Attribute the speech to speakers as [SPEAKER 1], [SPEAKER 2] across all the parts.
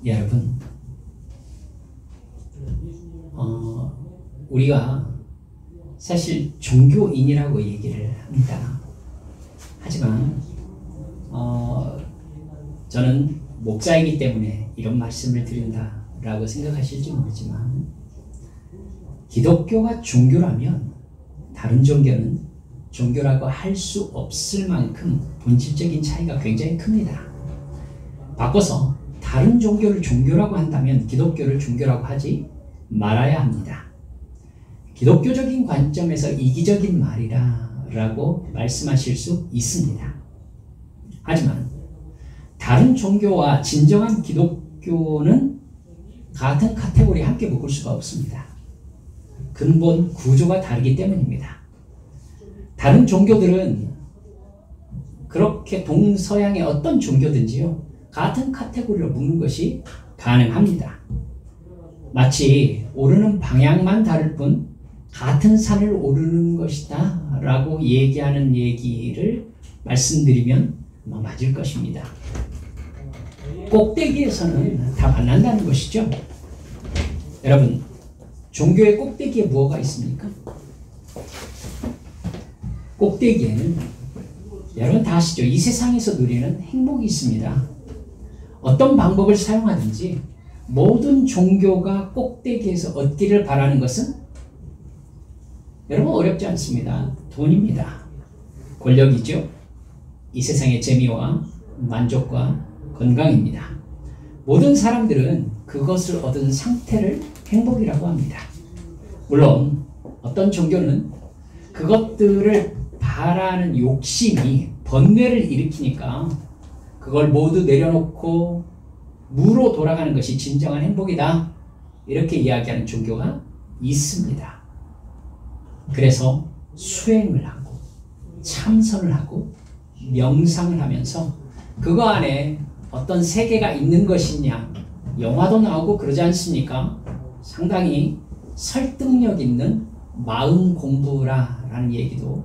[SPEAKER 1] 여러분, 우리가 사실 종교인이라고 얘기를 합니다. 하지만 저는 목사이기 때문에 이런 말씀을 드린다라고 생각하실지 모르지만, 기독교가 종교라면 다른 종교는 종교라고 할 수 없을 만큼 본질적인 차이가 굉장히 큽니다. 바꿔서 다른 종교를 종교라고 한다면 기독교를 종교라고 하지 말아야 합니다. 기독교적인 관점에서 이기적인 말이라고 말씀하실 수 있습니다. 하지만 다른 종교와 진정한 기독교는 같은 카테고리에 함께 묶을 수가 없습니다. 근본 구조가 다르기 때문입니다. 다른 종교들은 그렇게 동서양의 어떤 종교든지요, 같은 카테고리로 묶는 것이 가능합니다. 마치 오르는 방향만 다를 뿐 같은 산을 오르는 것이다 라고 얘기하는 얘기를 말씀드리면 맞을 것입니다. 꼭대기에서는 다 만난다는 것이죠. 여러분, 종교의 꼭대기에 무엇가 있습니까? 꼭대기에는 여러분 다 아시죠? 이 세상에서 누리는 행복이 있습니다. 어떤 방법을 사용하든지 모든 종교가 꼭대기에서 얻기를 바라는 것은 여러분 어렵지 않습니다. 돈입니다. 권력이죠. 이 세상의 재미와 만족과 건강입니다. 모든 사람들은 그것을 얻은 상태를 행복이라고 합니다. 물론 어떤 종교는 그것들을 바라는 욕심이 번뇌를 일으키니까 그걸 모두 내려놓고 무로 돌아가는 것이 진정한 행복이다, 이렇게 이야기하는 종교가 있습니다. 그래서 수행을 하고 참선을 하고 명상을 하면서 그거 안에 어떤 세계가 있는 것이냐, 영화도 나오고 그러지 않습니까? 상당히 설득력 있는 마음 공부라는 얘기도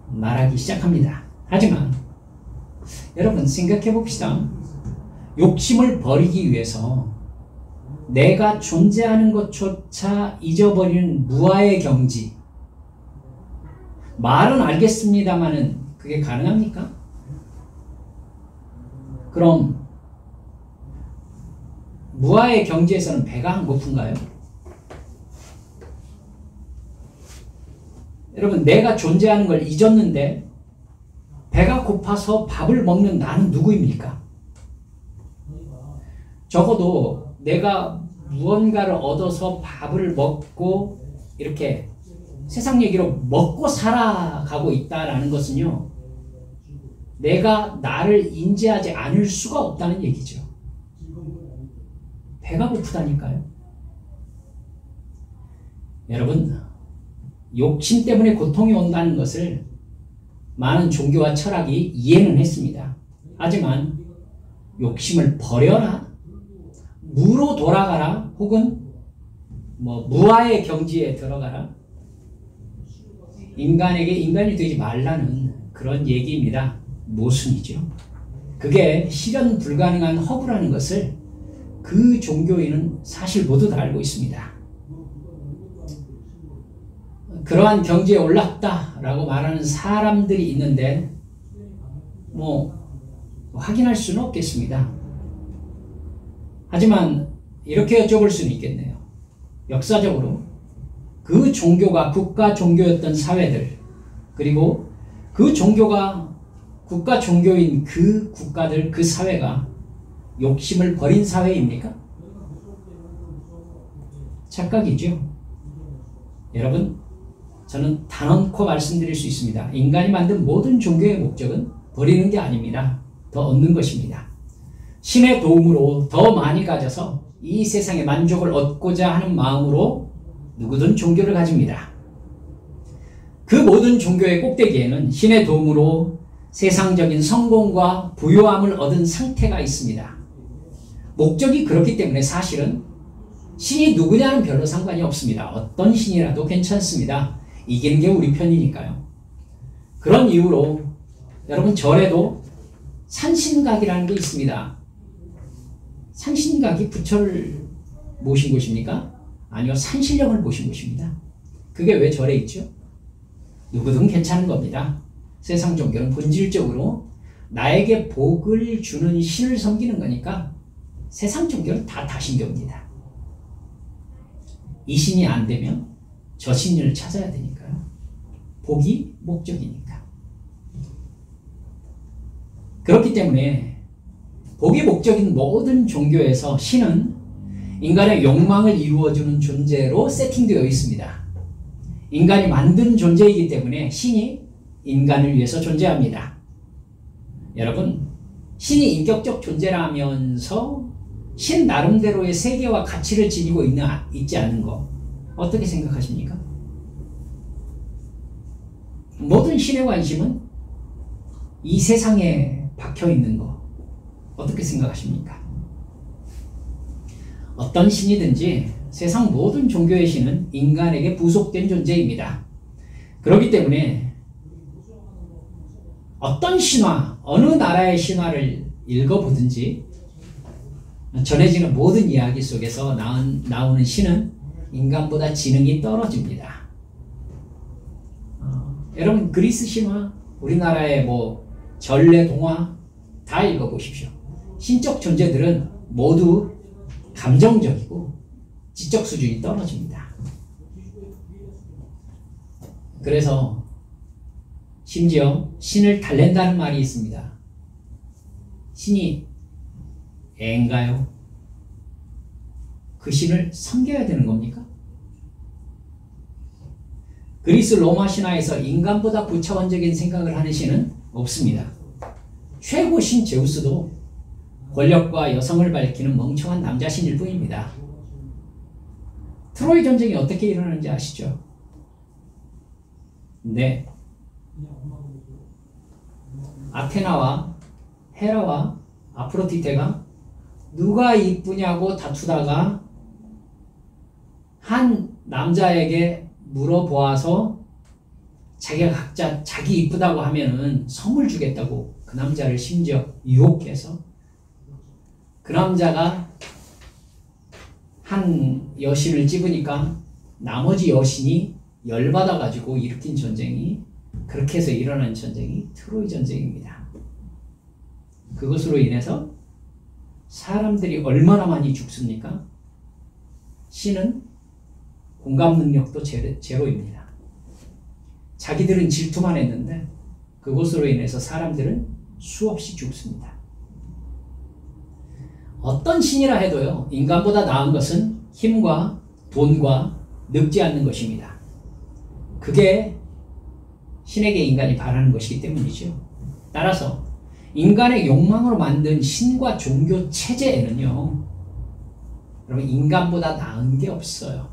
[SPEAKER 1] 말하기 시작합니다. 하지만 여러분 생각해 봅시다. 욕심을 버리기 위해서 내가 존재하는 것조차 잊어버리는 무아의 경지, 말은 알겠습니다마는 그게 가능합니까? 그럼 무아의 경지에서는 배가 안 고픈가요? 여러분, 내가 존재하는 걸 잊었는데 배가 고파서 밥을 먹는 나는 누구입니까? 적어도 내가 무언가를 얻어서 밥을 먹고 이렇게 세상 얘기로 먹고 살아가고 있다라는 것은요, 내가 나를 인지하지 않을 수가 없다는 얘기죠. 배가 고프다니까요. 여러분, 욕심 때문에 고통이 온다는 것을 많은 종교와 철학이 이해는 했습니다. 하지만 욕심을 버려라, 무로 돌아가라, 혹은 무아의 경지에 들어가라, 인간에게 인간이 되지 말라는 그런 얘기입니다. 모순이죠. 그게 실현 불가능한 허구라는 것을 그 종교인은 사실 모두 다 알고 있습니다. 그러한 경지에 올랐다라고 말하는 사람들이 있는데 확인할 수는 없겠습니다. 하지만 이렇게 여쭤볼 수는 있겠네요. 역사적으로 그 종교가 국가 종교였던 사회들, 그리고 그 종교가 국가 종교인 그 국가들, 그 사회가 욕심을 버린 사회입니까? 착각이죠. 여러분, 저는 단언코 말씀드릴 수 있습니다. 인간이 만든 모든 종교의 목적은 버리는 게 아닙니다. 더 얻는 것입니다. 신의 도움으로 더 많이 가져서 이 세상의 만족을 얻고자 하는 마음으로 누구든 종교를 가집니다. 그 모든 종교의 꼭대기에는 신의 도움으로 세상적인 성공과 부요함을 얻은 상태가 있습니다. 목적이 그렇기 때문에 사실은 신이 누구냐는 별로 상관이 없습니다. 어떤 신이라도 괜찮습니다. 이기는 게 우리 편이니까요. 그런 이유로 여러분, 절에도 산신각이라는 게 있습니다. 산신각이 부처를 모신 곳입니까? 아니요, 산신령을 모신 곳입니다. 그게 왜 절에 있죠? 누구든 괜찮은 겁니다. 세상 종교는 본질적으로 나에게 복을 주는 신을 섬기는 거니까 세상 종교는 다 다신교입니다. 이 신이 안 되면 저 신을 찾아야 되니까요. 복이 목적이니까. 그렇기 때문에 복이 목적인 모든 종교에서 신은 인간의 욕망을 이루어주는 존재로 세팅되어 있습니다. 인간이 만든 존재이기 때문에 신이 인간을 위해서 존재합니다. 여러분, 신이 인격적 존재라면서 신 나름대로의 세계와 가치를 지니고 있지 않는 거 어떻게 생각하십니까? 모든 신의 관심은 이 세상에 박혀있는 거 어떻게 생각하십니까? 어떤 신이든지 세상 모든 종교의 신은 인간에게 부속된 존재입니다. 그렇기 때문에 어떤 신화, 어느 나라의 신화를 읽어보든지 전해지는 모든 이야기 속에서 나오는 신은 인간보다 지능이 떨어집니다. 여러분, 그리스 신화, 우리나라의 전래 동화 다 읽어보십시오. 신적 존재들은 모두 감정적이고 지적 수준이 떨어집니다. 그래서 심지어 신을 달랜다는 말이 있습니다. 신이 애인가요? 그 신을 섬겨야 되는 겁니까? 그리스 로마 신화에서 인간보다 부차원적인 생각을 하는 신은 없습니다. 최고 신 제우스도 권력과 여성을 밝히는 멍청한 남자신일 뿐입니다. 트로이 전쟁이 어떻게 일어나는지 아시죠? 네. 아테나와 헤라와 아프로디테가 누가 이쁘냐고 다투다가 한 남자에게 물어보아서 자기가 각자 자기 이쁘다고 하면은 선물 주겠다고 그 남자를 심지어 유혹해서 그 남자가 한 여신을 찝으니까 나머지 여신이 열받아가지고 일으킨 전쟁이, 그렇게 해서 일어난 전쟁이 트로이 전쟁입니다. 그것으로 인해서 사람들이 얼마나 많이 죽습니까? 신은 공감 능력도 제로입니다. 자기들은 질투만 했는데 그것으로 인해서 사람들은 수없이 죽습니다. 어떤 신이라 해도요, 인간보다 나은 것은 힘과 돈과 늙지 않는 것입니다. 그게 신에게 인간이 바라는 것이기 때문이죠. 따라서 인간의 욕망으로 만든 신과 종교 체제에는요, 여러분, 인간보다 나은 게 없어요.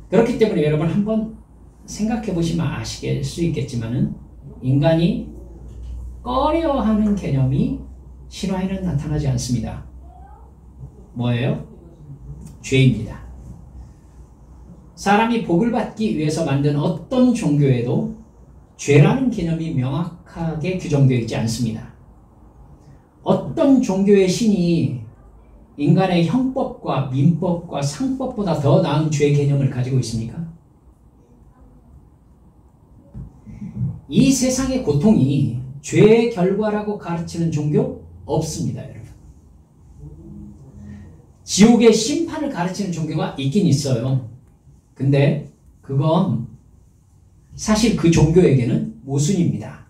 [SPEAKER 1] 그렇기 때문에 여러분 한번 생각해 보시면 아실 수 있겠지만은 인간이 꺼려하는 개념이 신화에는 나타나지 않습니다. 뭐예요? 죄입니다. 사람이 복을 받기 위해서 만든 어떤 종교에도 죄라는 개념이 명확하게 규정되어 있지 않습니다. 어떤 종교의 신이 인간의 형법과 민법과 상법보다 더 나은 죄 개념을 가지고 있습니까? 이 세상의 고통이 죄의 결과라고 가르치는 종교 없습니다, 여러분. 지옥의 심판을 가르치는 종교가 있긴 있어요. 근데 그건 사실 그 종교에게는 모순입니다.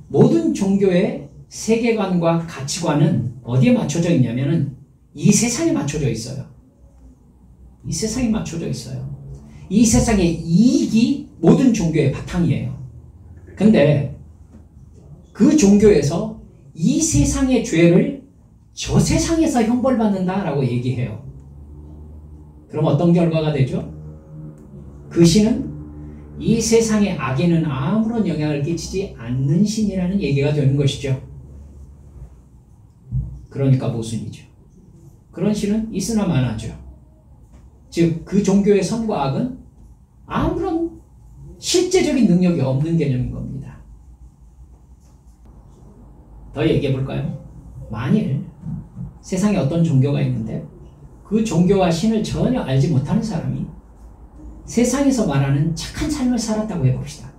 [SPEAKER 1] 모든 종교의 세계관과 가치관은 어디에 맞춰져 있냐면은 이 세상에 맞춰져 있어요. 이 세상에 맞춰져 있어요. 이 세상의 이익이 모든 종교의 바탕이에요. 근데 그 종교에서 이 세상의 죄를 저 세상에서 형벌받는다라고 얘기해요. 그럼 어떤 결과가 되죠? 그 신은 이 세상의 악에는 아무런 영향을 끼치지 않는 신이라는 얘기가 되는 것이죠. 그러니까 모순이죠. 그런 신은 있으나 마나죠. 즉, 그 종교의 선과 악은 아무런 실제적인 능력이 없는 개념인 겁니다. 더 얘기해 볼까요? 만일 세상에 어떤 종교가 있는데 그 종교와 신을 전혀 알지 못하는 사람이 세상에서 말하는 착한 삶을 살았다고 해봅시다.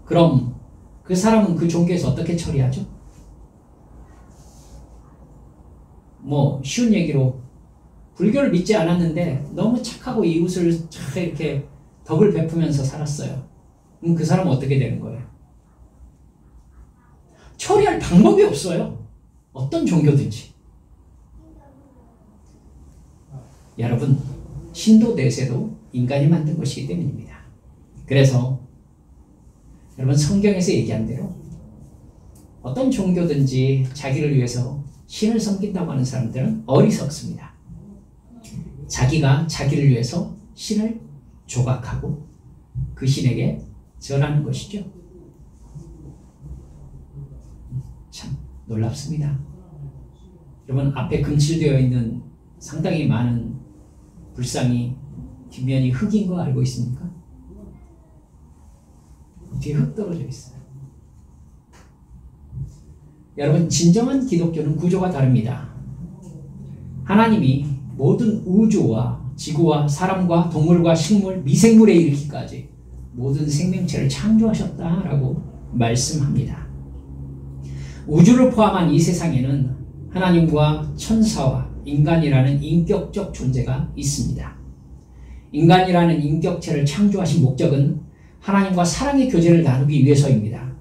[SPEAKER 1] 그럼 그 사람은 그 종교에서 어떻게 처리하죠? 뭐 쉬운 얘기로 불교를 믿지 않았는데 너무 착하고 이웃을 이렇게 덕을 베푸면서 살았어요. 그럼 그 사람은 어떻게 되는 거예요? 처리할 방법이 없어요. 어떤 종교든지. 여러분, 신도 내세도 인간이 만든 것이기 때문입니다. 그래서 여러분, 성경에서 얘기한 대로 어떤 종교든지 자기를 위해서 신을 섬긴다고 하는 사람들은 어리석습니다. 자기가 자기를 위해서 신을 조각하고 그 신에게 절하는 것이죠. 참 놀랍습니다. 여러분, 앞에 금칠되어 있는 상당히 많은 불상이 뒷면이 흙인 거 알고 있습니까? 뒤에 흙 떨어져 있어요. 여러분, 진정한 기독교는 구조가 다릅니다. 하나님이 모든 우주와 지구와 사람과 동물과 식물, 미생물에 이르기까지 모든 생명체를 창조하셨다라고 말씀합니다. 우주를 포함한 이 세상에는 하나님과 천사와 인간이라는 인격적 존재가 있습니다. 인간이라는 인격체를 창조하신 목적은 하나님과 사랑의 교제를 나누기 위해서입니다.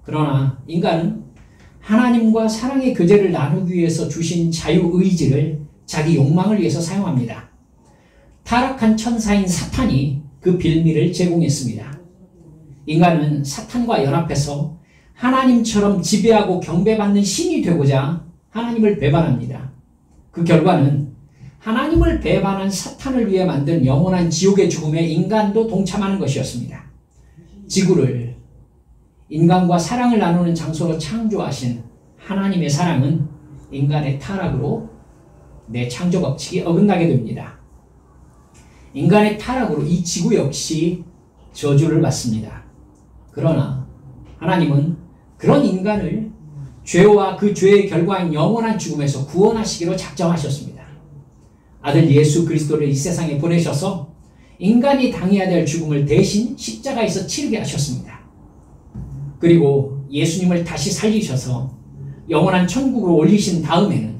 [SPEAKER 1] 그러나 인간은 하나님과 사랑의 교제를 나누기 위해서 주신 자유의지를 자기 욕망을 위해서 사용합니다. 타락한 천사인 사탄이 그 빌미를 제공했습니다. 인간은 사탄과 연합해서 하나님처럼 지배하고 경배받는 신이 되고자 하나님을 배반합니다. 그 결과는 하나님을 배반한 사탄을 위해 만든 영원한 지옥의 죽음에 인간도 동참하는 것이었습니다. 지구를 인간과 사랑을 나누는 장소로 창조하신 하나님의 사랑은 인간의 타락으로 내 창조 법칙이 어긋나게 됩니다. 인간의 타락으로 이 지구 역시 저주를 받습니다. 그러나 하나님은 그런 인간을 죄와 그 죄의 결과인 영원한 죽음에서 구원하시기로 작정하셨습니다. 아들 예수 그리스도를 이 세상에 보내셔서 인간이 당해야 될 죽음을 대신 십자가에서 치르게 하셨습니다. 그리고 예수님을 다시 살리셔서 영원한 천국으로 올리신 다음에는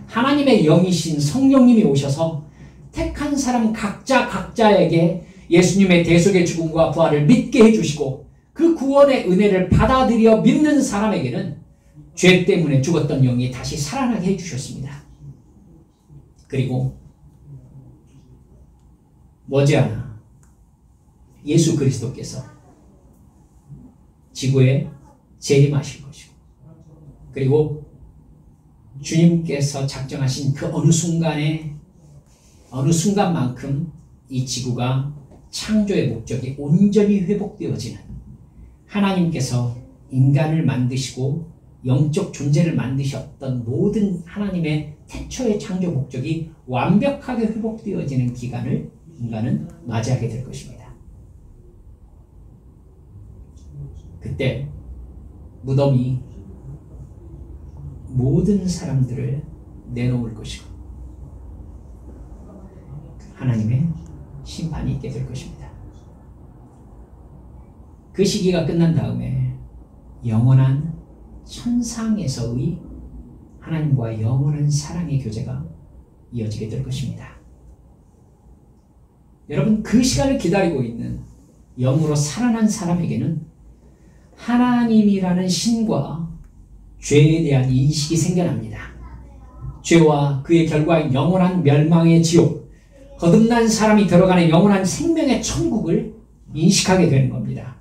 [SPEAKER 1] 하나님의 영이신 성령님이 오셔서 택한 사람 각자에게 예수님의 대속의 죽음과 부활을 믿게 해주시고 그 구원의 은혜를 받아들여 믿는 사람에게는 죄 때문에 죽었던 영이 다시 살아나게 해주셨습니다. 그리고 머지않아 예수 그리스도께서 지구에 재림하실 것이고 그리고 주님께서 작정하신 그 어느 순간만큼 이 지구가 창조의 목적이 온전히 회복되어지는 하나님께서 인간을 만드시고 영적 존재를 만드셨던 모든 하나님의 태초의 창조 목적이 완벽하게 회복되어지는 기간을 인간은 맞이하게 될 것입니다. 그때 무덤이 모든 사람들을 내놓을 것이고 하나님의 심판이 있게 될 것입니다. 그 시기가 끝난 다음에 영원한 천상에서의 하나님과 영원한 사랑의 교제가 이어지게 될 것입니다. 여러분, 그 시간을 기다리고 있는 영으로 살아난 사람에게는 하나님이라는 신과 죄에 대한 인식이 생겨납니다. 죄와 그의 결과인 영원한 멸망의 지옥, 거듭난 사람이 들어가는 영원한 생명의 천국을 인식하게 되는 겁니다.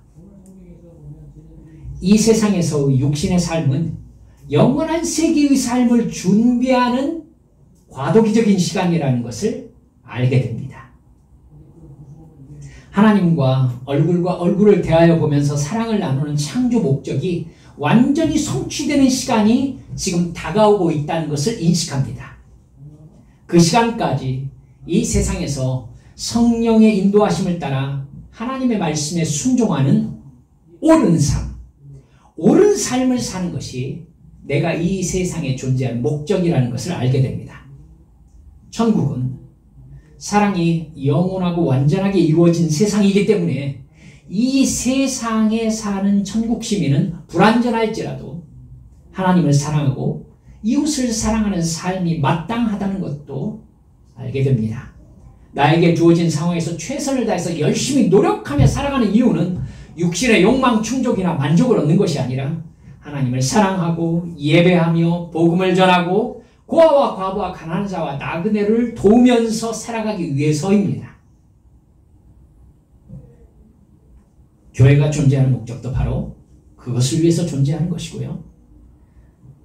[SPEAKER 1] 이 세상에서의 육신의 삶은 영원한 세계의 삶을 준비하는 과도기적인 시간이라는 것을 알게 됩니다. 하나님과 얼굴과 얼굴을 대하여 보면서 사랑을 나누는 창조 목적이 완전히 성취되는 시간이 지금 다가오고 있다는 것을 인식합니다. 그 시간까지 이 세상에서 성령의 인도하심을 따라 하나님의 말씀에 순종하는 옳은 삶을 사는 것이 내가 이 세상에 존재할 목적이라는 것을 알게 됩니다. 천국은 사랑이 영원하고 완전하게 이루어진 세상이기 때문에 이 세상에 사는 천국 시민은 불완전할지라도 하나님을 사랑하고 이웃을 사랑하는 삶이 마땅하다는 것도 알게 됩니다. 나에게 주어진 상황에서 최선을 다해서 열심히 노력하며 살아가는 이유는 육신의 욕망 충족이나 만족을 얻는 것이 아니라 하나님을 사랑하고 예배하며 복음을 전하고 고아와 과부와 가난한 자와 나그네를 도우면서 살아가기 위해서입니다. 교회가 존재하는 목적도 바로 그것을 위해서 존재하는 것이고요.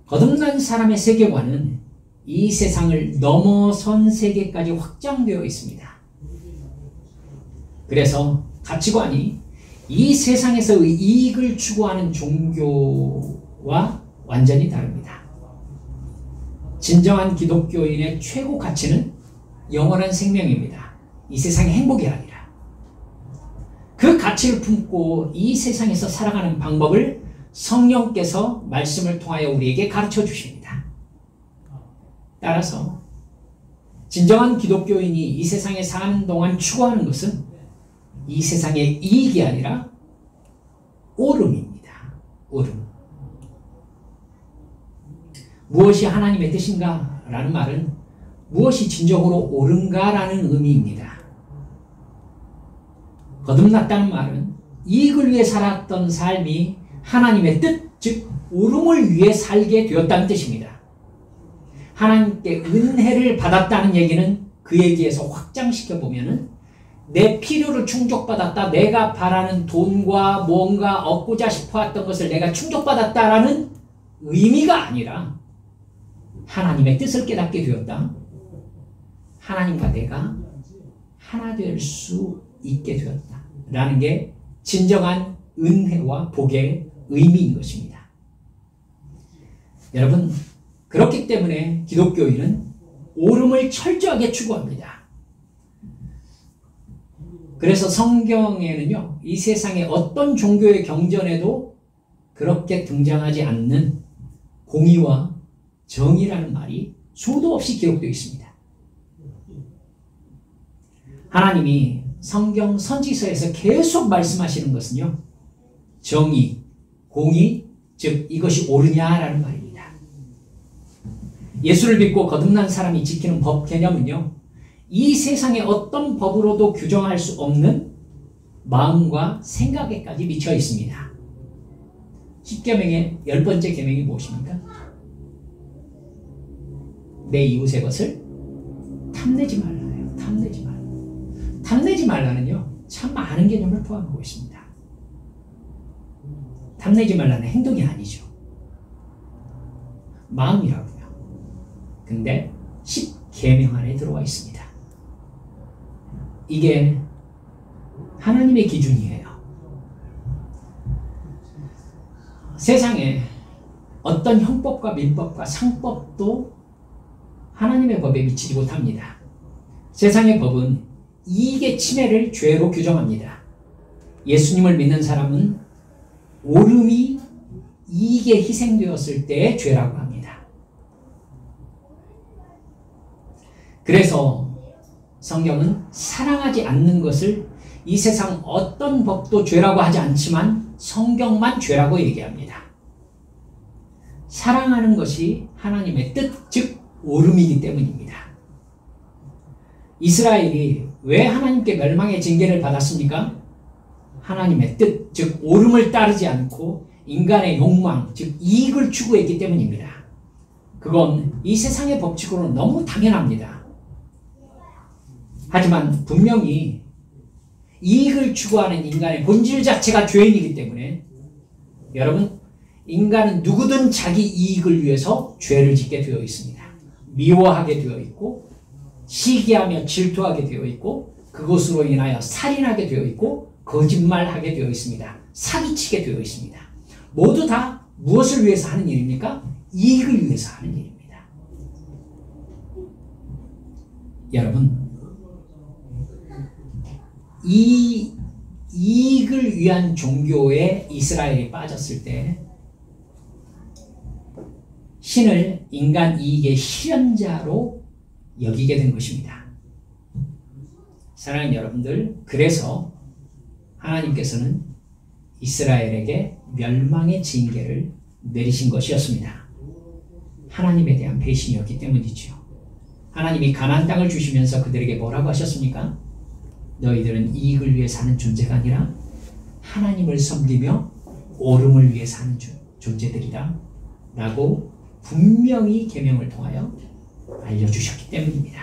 [SPEAKER 1] 거듭난 사람의 세계관은 이 세상을 넘어선 세계까지 확장되어 있습니다. 그래서 가치관이 이 세상에서의 이익을 추구하는 종교와 완전히 다릅니다. 진정한 기독교인의 최고 가치는 영원한 생명입니다. 이 세상의 행복이 아니라. 그 가치를 품고 이 세상에서 살아가는 방법을 성령께서 말씀을 통하여 우리에게 가르쳐 주십니다. 따라서 진정한 기독교인이 이 세상에 사는 동안 추구하는 것은 이 세상의 이익이 아니라 옳음입니다. 옳음. 무엇이 하나님의 뜻인가? 라는 말은 무엇이 진정으로 옳은가라는 의미입니다. 거듭났다는 말은 이익을 위해 살았던 삶이 하나님의 뜻, 즉 옳음을 위해 살게 되었다는 뜻입니다. 하나님께 은혜를 받았다는 얘기는 그 얘기에서 확장시켜보면 내 필요를 충족받았다, 내가 바라는 돈과 뭔가 얻고자 싶어했던 것을 내가 충족받았다라는 의미가 아니라 하나님의 뜻을 깨닫게 되었다. 하나님과 내가 하나 될 수 있게 되었다. 라는 게 진정한 은혜와 복의 의미인 것입니다. 여러분, 그렇기 때문에 기독교인은 옳음을 철저하게 추구합니다. 그래서 성경에는요, 이 세상의 어떤 종교의 경전에도 그렇게 등장하지 않는 공의와 정의라는 말이 수도 없이 기록되어 있습니다. 하나님이 성경 선지서에서 계속 말씀하시는 것은요, 정의, 공의, 즉 이것이 옳으냐라는 말입니다. 예수를 믿고 거듭난 사람이 지키는 법 개념은요, 이 세상의 어떤 법으로도 규정할 수 없는 마음과 생각에까지 미쳐 있습니다. 10계명의 10번째 계명이 무엇입니까? 내 이웃의 것을 탐내지 말라예요. 탐내지 말라. 탐내지 말라는요, 참 많은 개념을 포함하고 있습니다. 탐내지 말라는 행동이 아니죠. 마음이라고요. 근데 10계명 안에 들어와 있습니다. 이게 하나님의 기준이에요. 세상에 어떤 형법과 민법과 상법도 하나님의 법에 미치지 못합니다. 세상의 법은 이익의 침해를 죄로 규정합니다. 예수님을 믿는 사람은 옳음이 이익에 희생되었을 때의 죄라고 합니다. 그래서 성경은 사랑하지 않는 것을 이 세상 어떤 법도 죄라고 하지 않지만 성경만 죄라고 얘기합니다. 사랑하는 것이 하나님의 뜻, 즉 옳음이기 때문입니다. 이스라엘이 왜 하나님께 멸망의 징계를 받았습니까? 하나님의 뜻, 즉 옳음을 따르지 않고 인간의 욕망, 즉 이익을 추구했기 때문입니다. 그건 이 세상의 법칙으로는 너무 당연합니다. 하지만 분명히 이익을 추구하는 인간의 본질 자체가 죄인이기 때문에 여러분, 인간은 누구든 자기 이익을 위해서 죄를 짓게 되어 있습니다. 미워하게 되어 있고 시기하며 질투하게 되어 있고 그것으로 인하여 살인하게 되어 있고 거짓말하게 되어 있습니다. 사기치게 되어 있습니다. 모두 다 무엇을 위해서 하는 일입니까? 이익을 위해서 하는 일입니다. 여러분, 이 이익을 위한 종교에 이스라엘이 빠졌을 때 신을 인간 이익의 실현자로 여기게 된 것입니다. 사랑하는 여러분들, 그래서 하나님께서는 이스라엘에게 멸망의 징계를 내리신 것이었습니다. 하나님에 대한 배신이었기 때문이죠. 하나님이 가나안 땅을 주시면서 그들에게 뭐라고 하셨습니까? 너희들은 이익을 위해 사는 존재가 아니라 하나님을 섬기며 옳음을 위해 사는 존재들이다 라고 분명히 계명을 통하여 알려주셨기 때문입니다.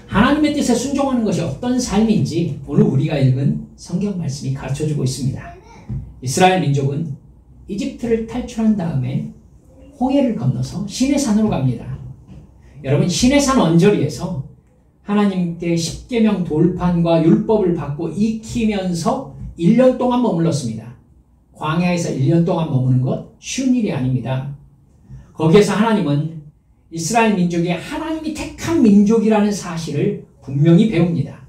[SPEAKER 1] 하나님의 뜻에 순종하는 것이 어떤 삶인지 오늘 우리가 읽은 성경 말씀이 가르쳐주고 있습니다. 이스라엘 민족은 이집트를 탈출한 다음에 홍해를 건너서 시내산으로 갑니다. 여러분, 시내산 언저리에서 하나님께 십계명 돌판과 율법을 받고 익히면서 1년 동안 머물렀습니다. 광야에서 1년 동안 머무는 것 쉬운 일이 아닙니다. 거기에서 하나님은 이스라엘 민족이 하나님이 택한 민족이라는 사실을 분명히 배웁니다.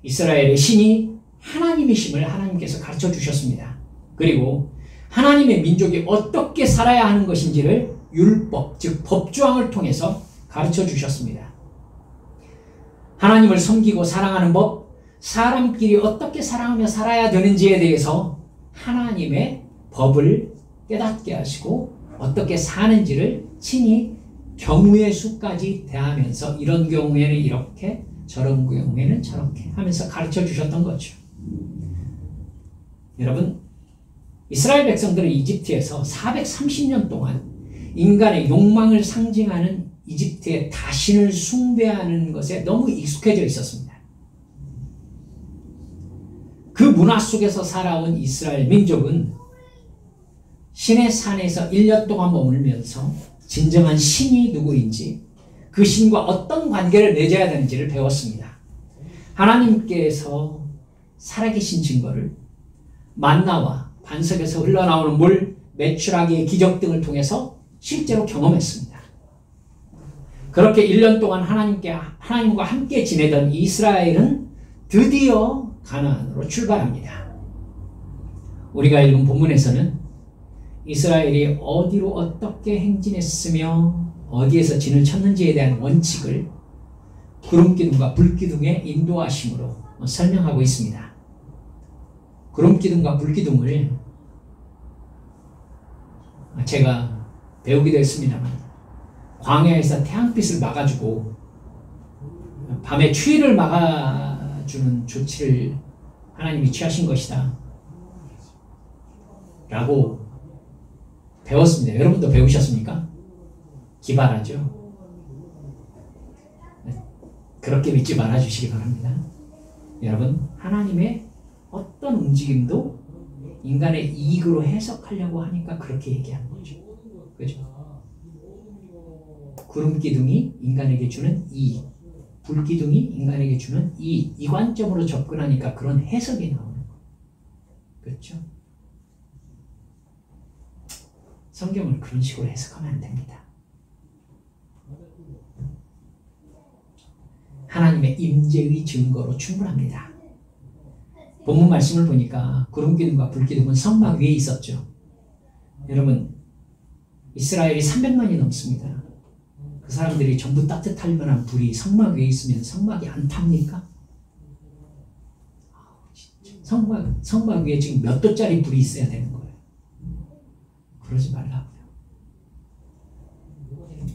[SPEAKER 1] 이스라엘의 신이 하나님이심을 하나님께서 가르쳐 주셨습니다. 그리고 하나님의 민족이 어떻게 살아야 하는 것인지를 율법, 즉 법조항을 통해서 가르쳐 주셨습니다. 하나님을 섬기고 사랑하는 법, 사람끼리 어떻게 사랑하며 살아야 되는지에 대해서 하나님의 법을 깨닫게 하시고 어떻게 사는지를 친히 경우의 수까지 대하면서 이런 경우에는 이렇게 저런 경우에는 저렇게 하면서 가르쳐 주셨던 거죠. 여러분, 이스라엘 백성들은 이집트에서 430년 동안 인간의 욕망을 상징하는 이집트의 다신을 숭배하는 것에 너무 익숙해져 있었습니다. 그 문화 속에서 살아온 이스라엘 민족은 신의 산에서 1년 동안 머물면서 진정한 신이 누구인지, 그 신과 어떤 관계를 맺어야 되는지를 배웠습니다. 하나님께서 살아계신 증거를 만나와 반석에서 흘러나오는 물, 메추라기의 기적 등을 통해서 실제로 경험했습니다. 그렇게 1년 동안 하나님과 함께 지내던 이스라엘은 드디어 가나안으로 출발합니다. 우리가 읽은 본문에서는 이스라엘이 어디로 어떻게 행진했으며 어디에서 진을 쳤는지에 대한 원칙을 구름기둥과 불기둥의 인도하심으로 설명하고 있습니다. 구름기둥과 불기둥을 제가 배우기도 했습니다만, 광야에서 태양빛을 막아주고 밤에 추위를 막아주는 조치를 하나님이 취하신 것이다 라고 배웠습니다. 여러분도 배우셨습니까? 기발하죠? 그렇게 믿지 말아주시기 바랍니다. 여러분, 하나님의 어떤 움직임도 인간의 이익으로 해석하려고 하니까 그렇게 얘기하는 거죠. 그죠? 구름기둥이 인간에게 주는 이익, 불기둥이 인간에게 주는 이익, 이 관점으로 접근하니까 그런 해석이 나오는 거예요. 그렇죠? 성경을 그런 식으로 해석하면 안 됩니다. 하나님의 임재의 증거로 충분합니다. 본문 말씀을 보니까 구름기둥과 불기둥은 성막 위에 있었죠. 여러분, 이스라엘이 300만이 넘습니다. 그 사람들이 전부 따뜻할 만한 불이 성막 위에 있으면 성막이 안 탑니까? 성막 위에 지금 몇 도짜리 불이 있어야 되는 거예요. 그러지 말라고요.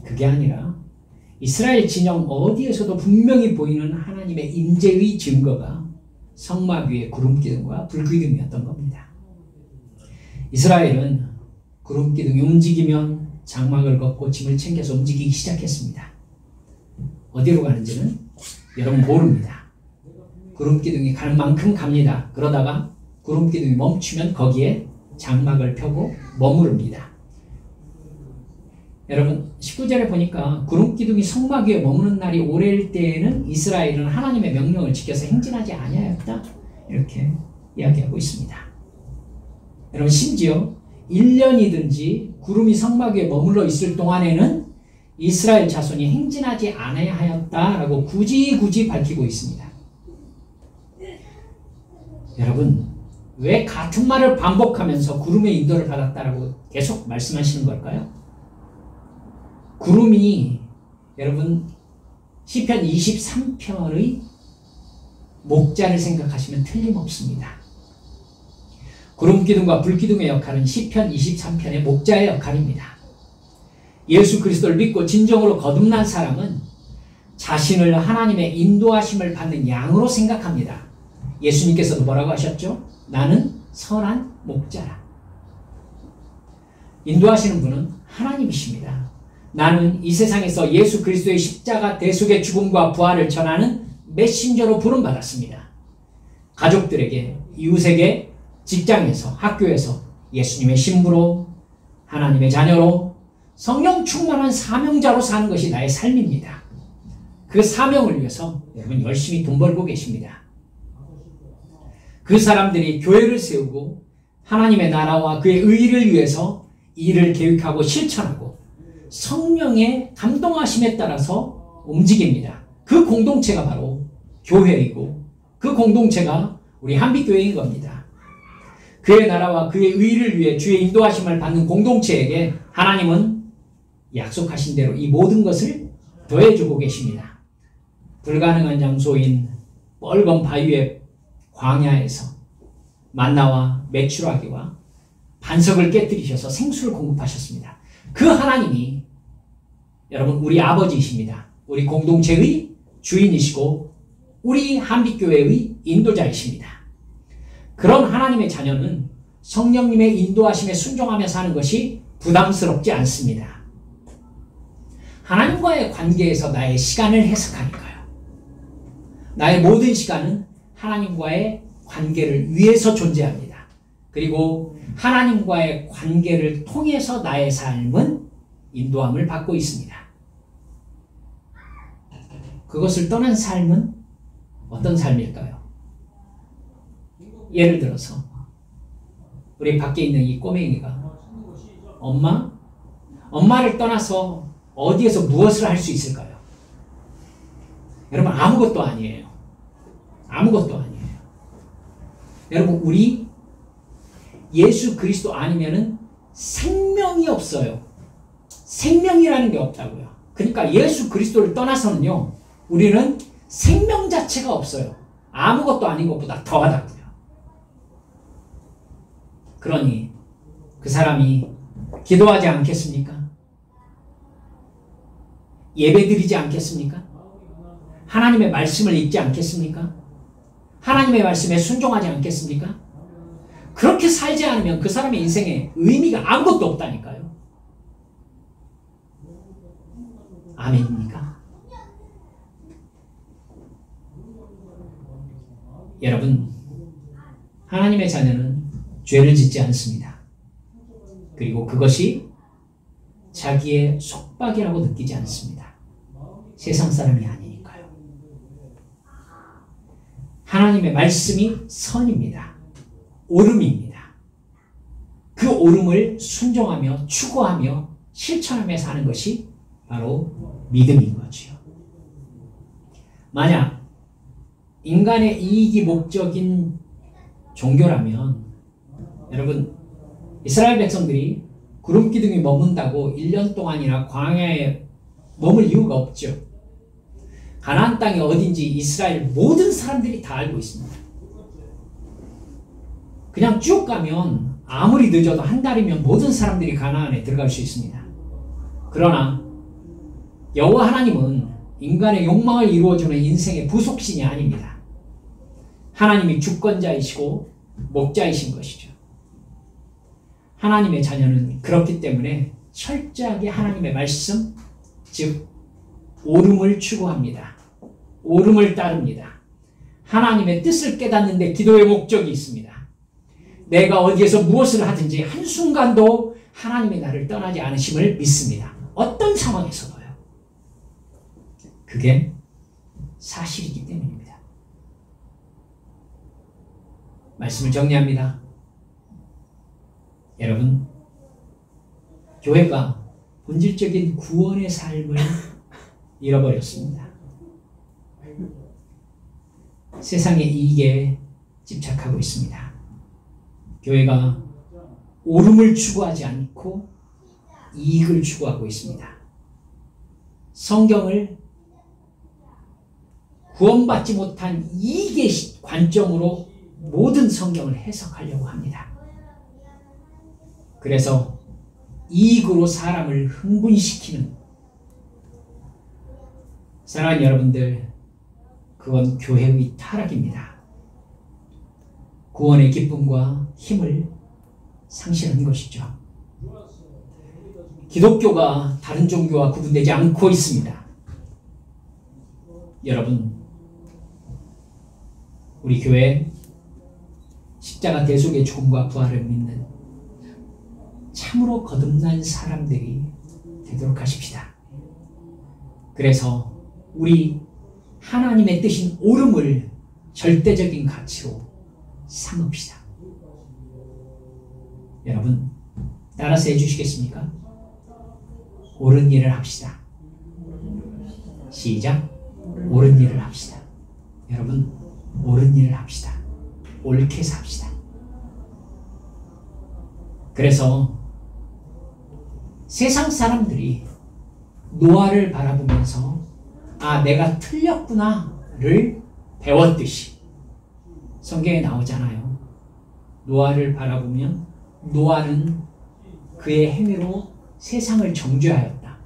[SPEAKER 1] 그게 아니라 이스라엘 진영 어디에서도 분명히 보이는 하나님의 임재의 증거가 성막 위에 구름기둥과 불기둥이었던 겁니다. 이스라엘은 구름기둥이 움직이면 장막을 걷고 짐을 챙겨서 움직이기 시작했습니다. 어디로 가는지는 여러분 모릅니다. 구름기둥이 가는 만큼 갑니다. 그러다가 구름기둥이 멈추면 거기에 장막을 펴고 머무릅니다. 여러분, 19절에 보니까 구름기둥이 성막 위에 머무는 날이 오래일 때에는 이스라엘은 하나님의 명령을 지켜서 행진하지 아니하였다, 이렇게 이야기하고 있습니다. 여러분, 심지어 1년이든지 구름이 성막 위에 머물러 있을 동안에는 이스라엘 자손이 행진하지 아니하였다라고 굳이 밝히고 있습니다. 여러분, 왜 같은 말을 반복하면서 구름의 인도를 받았다라고 계속 말씀하시는 걸까요? 구름이 여러분 시편 23편의 목자를 생각하시면 틀림없습니다. 구름기둥과 불기둥의 역할은 시편 23편의 목자의 역할입니다. 예수 그리스도를 믿고 진정으로 거듭난 사람은 자신을 하나님의 인도하심을 받는 양으로 생각합니다. 예수님께서도 뭐라고 하셨죠? 나는 선한 목자라. 인도하시는 분은 하나님이십니다. 나는 이 세상에서 예수 그리스도의 십자가 대속의 죽음과 부활을 전하는 메신저로 부름받았습니다. 가족들에게, 이웃에게, 직장에서, 학교에서 예수님의 신부로, 하나님의 자녀로, 성령 충만한 사명자로 사는 것이 나의 삶입니다. 그 사명을 위해서 여러분 열심히 돈 벌고 계십니다. 그 사람들이 교회를 세우고 하나님의 나라와 그의 의를 위해서 일을 계획하고 실천하고 성령의 감동하심에 따라서 움직입니다. 그 공동체가 바로 교회이고 그 공동체가 우리 한빛교회인 겁니다. 그의 나라와 그의 의를 위해 주의 인도하심을 받는 공동체에게 하나님은 약속하신 대로 이 모든 것을 더해주고 계십니다. 불가능한 장소인 뻘건 바위의 광야에서 만나와 메추라기와 반석을 깨뜨리셔서 생수를 공급하셨습니다. 그 하나님이 여러분 우리 아버지이십니다. 우리 공동체의 주인이시고 우리 한빛교회의 인도자이십니다. 그런 하나님의 자녀는 성령님의 인도하심에 순종하며 사는 것이 부담스럽지 않습니다. 하나님과의 관계에서 나의 시간을 해석하니까요. 나의 모든 시간은 하나님과의 관계를 위해서 존재합니다. 그리고 하나님과의 관계를 통해서 나의 삶은 인도함을 받고 있습니다. 그것을 떠난 삶은 어떤 삶일까요? 예를 들어서 우리 밖에 있는 이 꼬맹이가 엄마를 떠나서 어디에서 무엇을 할 수 있을까요? 여러분 아무것도 아니에요. 아무것도 아니에요. 여러분 우리 예수 그리스도 아니면은 생명이 없어요. 생명이라는 게 없다고요. 그러니까 예수 그리스도를 떠나서는요 우리는 생명 자체가 없어요. 아무것도 아닌 것보다 더하다고요. 그러니 그 사람이 기도하지 않겠습니까? 예배드리지 않겠습니까? 하나님의 말씀을 읽지 않겠습니까? 하나님의 말씀에 순종하지 않겠습니까? 그렇게 살지 않으면 그 사람의 인생에 의미가 아무것도 없다니까요. 아멘입니까? 여러분, 하나님의 자녀는 죄를 짓지 않습니다. 그리고 그것이 자기의 속박이라고 느끼지 않습니다. 세상 사람이 아니니까요. 하나님의 말씀이 선입니다. 옳음입니다. 그 옳음을 순종하며 추구하며 실천하며 사는 것이 바로 믿음인 거지요. 만약 인간의 이익이 목적인 종교라면 여러분 이스라엘 백성들이 구름기둥이 머문다고 1년 동안이나 광야에 머물 이유가 없죠. 가나안 땅이 어딘지 이스라엘 모든 사람들이 다 알고 있습니다. 그냥 쭉 가면 아무리 늦어도 한 달이면 모든 사람들이 가나안에 들어갈 수 있습니다. 그러나 여호와 하나님은 인간의 욕망을 이루어주는 인생의 부속신이 아닙니다. 하나님이 주권자이시고 목자이신 것이죠. 하나님의 자녀는 그렇기 때문에 철저하게 하나님의 말씀, 즉 옳음을 추구합니다. 옳음을 따릅니다. 하나님의 뜻을 깨닫는 데 기도의 목적이 있습니다. 내가 어디에서 무엇을 하든지 한순간도 하나님의 나를 떠나지 않으심을 믿습니다. 어떤 상황에서도요. 그게 사실이기 때문입니다. 말씀을 정리합니다. 여러분, 교회가 본질적인 구원의 삶을 잃어버렸습니다. 세상의 이익에 집착하고 있습니다. 교회가 옳음을 추구하지 않고 이익을 추구하고 있습니다. 성경을 구원받지 못한 이익의 관점으로 모든 성경을 해석하려고 합니다. 그래서 이익으로 사람을 흥분시키는, 사랑하는 여러분들, 그건 교회의 타락입니다. 구원의 기쁨과 힘을 상실한 것이죠. 기독교가 다른 종교와 구분되지 않고 있습니다. 여러분, 우리 교회 십자가 대속의 죽음과 부활을 믿는 참으로 거듭난 사람들이 되도록 하십시다. 그래서 우리 하나님의 뜻인 옳음을 절대적인 가치로 삼읍시다. 여러분, 따라서 해주시겠습니까? 옳은 일을 합시다. 시작. 옳은 일을 합시다. 여러분, 옳은 일을 합시다. 옳게 삽시다. 그래서 세상 사람들이 노아를 바라보면서 아, 내가 틀렸구나를 배웠듯이 성경에 나오잖아요. 노아를 바라보면 노아는 그의 행위로 세상을 정죄하였다.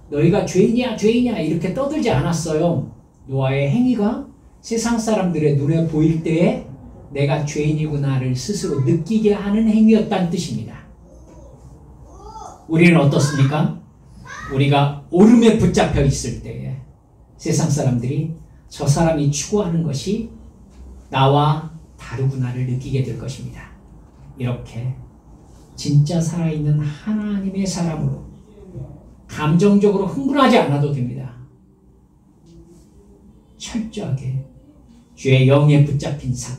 [SPEAKER 1] 너희가 죄인이야 죄인이야 이렇게 떠들지 않았어요. 노아의 행위가 세상 사람들의 눈에 보일 때에 내가 죄인이구나를 스스로 느끼게 하는 행위였다는 뜻입니다. 우리는 어떻습니까? 우리가 옳음에 붙잡혀 있을 때에 세상 사람들이 저 사람이 추구하는 것이 나와 다르구나를 느끼게 될 것입니다. 이렇게 진짜 살아있는 하나님의 사람으로 감정적으로 흥분하지 않아도 됩니다. 철저하게 주의 영에 붙잡힌 삶,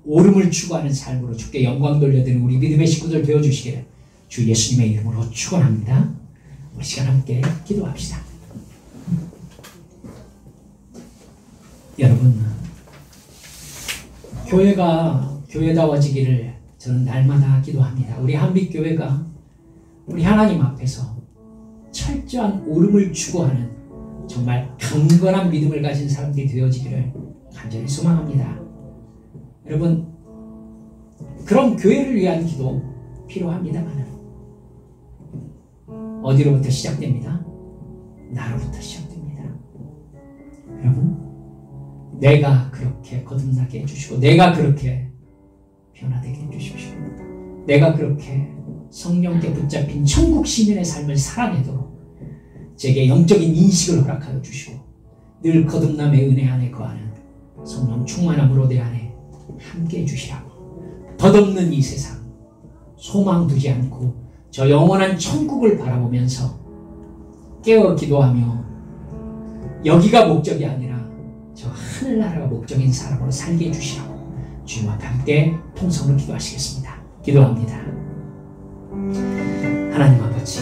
[SPEAKER 1] 옳음을 추구하는 삶으로 주께 영광 돌려드리는 우리 믿음의 식구들 되어주시기를 주 예수님의 이름으로 축원합니다. 우리 시간 함께 기도합시다. 여러분, 교회가 교회다워지기를 저는 날마다 기도합니다. 우리 한빛교회가 우리 하나님 앞에서 철저한 옳음을 추구하는 정말 강건한 믿음을 가진 사람들이 되어지기를 간절히 소망합니다. 여러분, 그런 교회를 위한 기도 필요합니다만 어디로부터 시작됩니다? 나로부터 시작됩니다. 여러분, 내가 그렇게 거듭나게 해주시고 내가 그렇게 변화되게 해주십시오. 내가 그렇게 성령께 붙잡힌 천국 시민의 삶을 살아내도록 제게 영적인 인식을 허락하여 주시고 늘 거듭남의 은혜 안에 거하는 성령 충만함으로 내 안에 함께 해주시라고, 덧없는 이 세상 소망 두지 않고 저 영원한 천국을 바라보면서 깨어 기도하며 여기가 목적이 아니라 저 하늘나라가 목적인 사람으로 살게 해주시라고 주님 앞에 함께 통성으로 기도하시겠습니다. 기도합니다. 하나님 아버지,